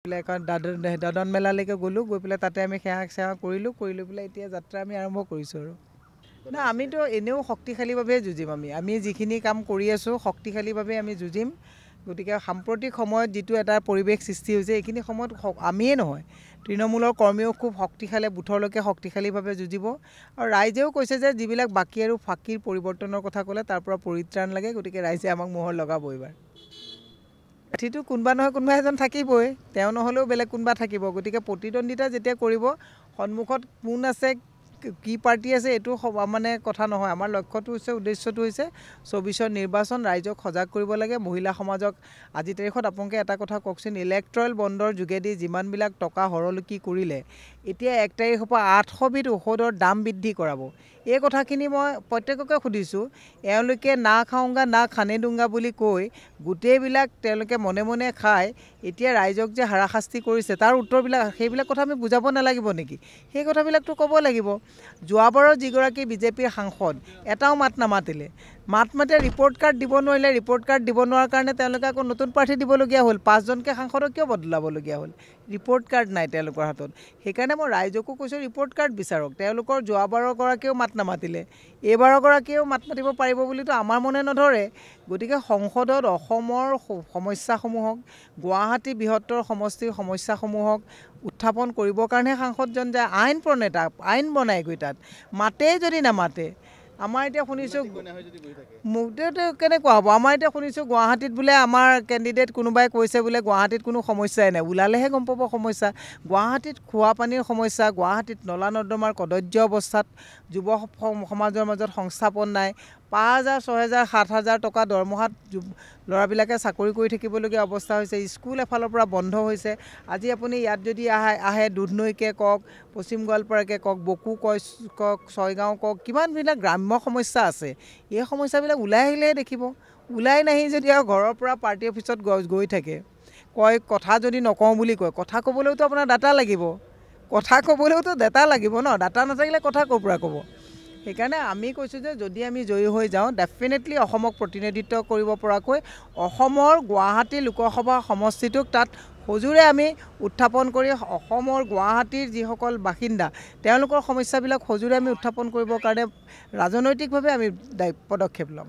এখন দাদন মেলালৈকে গ'লোঁ, গৈ পেলাই তাতে আমি সেৱা কৰিলোঁ, কৰি লৈ পেলাই এতিয়া যাত্ৰা আমি আৰম্ভ কৰিছোঁ আৰু না আমিতো এনেও শক্তিশালীভাৱেই যুঁজিম। আমি যিখিনি কাম কৰি আছোঁ শক্তিশালীভাৱে আমি যুঁজিম। গতিকে সাম্প্ৰতিক সময়ত যিটো এটা পৰিৱেশ সৃষ্টি হৈছে এইখিনি সময়ত আমিয়ে নহয় তৃণমূলৰ কৰ্মীও খুব শক্তিশালী বুথৰলৈকে শক্তিশালীভাৱে যুঁজিব। আৰু ৰাইজেও কৈছে যে যিবিলাক বাকী আৰু ফাঁকিৰ পৰিৱৰ্তনৰ কথা ক'লে তাৰ পৰা পৰিত্ৰাণ লাগে, গতিকে ৰাইজে আমাক মোহৰ লগাব এইবাৰ। প্ৰাৰ্থীটো কোনোবা নহয় কোনোবা এজন থাকিবই, তেওঁ নহ'লেও বেলেগ কোনোবা থাকিব। গতিকে প্ৰতিদ্বন্দ্বিতা যেতিয়া কৰিব সন্মুখত কোন আছে কি পাৰ্টি আছে এইটো মানে কথা নহয়। আমাৰ লক্ষ্যটো হৈছে উদ্দেশ্যটো হৈছে 24ৰ নিৰ্বাচন, ৰাইজক সজাগ কৰিব লাগে। মহিলা সমাজক আজি তাৰিখত আপোনালোকে এটা কথা কওকচোন, ইলেক্ট্ৰল বণ্ডৰ যোগেদি যিমানবিলাক টকা সৰলকি কৰিলে, এতিয়া 1 তাৰিখৰ পৰা 800 বিধ ঔষধৰ দাম বৃদ্ধি কৰাব। এই কথাখিনি মই প্ৰত্যেককে সুধিছোঁ। এওঁলোকে না খাওঁগা না খানে দুংগা বুলি কৈ গোটেইবিলাক তেওঁলোকে মনে মনে খায়। এতিয়া ৰাইজক যে হাৰাশাস্তি কৰিছে তাৰ উত্তৰবিলাক সেইবিলাক কথা আমি বুজাব নালাগিব নেকি? সেই কথাবিলাকতো ক'ব লাগিব। যোৱাবাৰৰ যিগৰাকী বিজেপিৰ সাংসদ এটাও মাত নামাতিলে, মাতে ৰিপৰ্ট কাৰ্ড দিব নোৱাৰিলে। ৰিপৰ্ট কাৰ্ড দিব নোৱাৰাৰ কাৰণে তেওঁলোকে আকৌ নতুন প্ৰাৰ্থী দিবলগীয়া হ'ল। 5জনকৈ সাংসদক কিয় বদলাবলগীয়া হ'ল? ৰিপৰ্ট কাৰ্ড নাই তেওঁলোকৰ হাতত। সেইকাৰণে মই ৰাইজকো কৈছোঁ ৰিপৰ্ট কাৰ্ড বিচাৰক। তেওঁলোকৰ যোৱাবাৰৰ গৰাকীয়েও মাত নামাতিলে, এইবাৰৰ গৰাকীয়েও মাত মাতিব পাৰিব বুলিতো আমাৰ মনে নধৰে। গতিকে সংসদত অসমৰ সমস্যাসমূহক, গুৱাহাটী বৃহত্তৰ সমষ্টিৰ সমস্যাসমূহক উত্থাপন কৰিবৰ কাৰণেহে সাংসদজন যায়। আইন প্ৰণেতা, আইন বনাই গৈ তাত মাতেই যদি নামাতে। আমাৰ এতিয়া শুনিছোঁ মোকতো কেনেকুৱা হ'ব? আমাৰ এতিয়া শুনিছোঁ গুৱাহাটীত বোলে আমাৰ কেণ্ডিডেট কোনোবাই কৈছে বোলে গুৱাহাটীত কোনো সমস্যাই নাই। ওলালেহে গম পাব সমস্যা। গুৱাহাটীত খোৱা পানীৰ সমস্যা, গুৱাহাটীত নলা নৰ্দমাৰ কদৰ্য অৱস্থাত, যুৱ সমাজৰ মাজত সংস্থাপন নাই। 5,000, 6,000, 7,000 টকা দৰমহাত ল'ৰাবিলাকে চাকৰি কৰি থাকিবলগীয়া অৱস্থা হৈছে। স্কুল এফালৰ পৰা বন্ধ হৈছে। আজি আপুনি ইয়াত যদি আহে দুধনৈকে কওক, পশ্চিম গোৱালপাৰাকে কওক, বকো কওক, ছয়গাঁও কওক, কিমানবিলাক গ্ৰাম্য সমস্যা আছে। এই সমস্যাবিলাক ওলাই আহিলেহে দেখিব। ওলাই নাহি যদি আৰু ঘৰৰ পৰা পাৰ্টি অফিচত গৈ থাকে, কয় কথা যদি নকওঁ বুলি কয়, কথা ক'বলৈতো আপোনাৰ ডাটা লাগিব। কথা ক'বলৈতো ডাটা লাগিব ন? ডাটা নাথাকিলে কথা ক'ৰ পৰা ক'ব? সেইকাৰণে আমি কৈছোঁ যে যদি আমি জয়ী হৈ যাওঁ ডেফিনেটলি অসমক প্ৰতিনিধিত্ব কৰিব পৰাকৈ অসমৰ গুৱাহাটী লোকসভা সমষ্টিটোক তাত সজোৰে আমি উত্থাপন কৰি অসমৰ গুৱাহাটীৰ যিসকল বাসিন্দা তেওঁলোকৰ সমস্যাবিলাক সজোৰে আমি উত্থাপন কৰিবৰ কাৰণে ৰাজনৈতিকভাৱে আমি পদক্ষেপ ল'ম।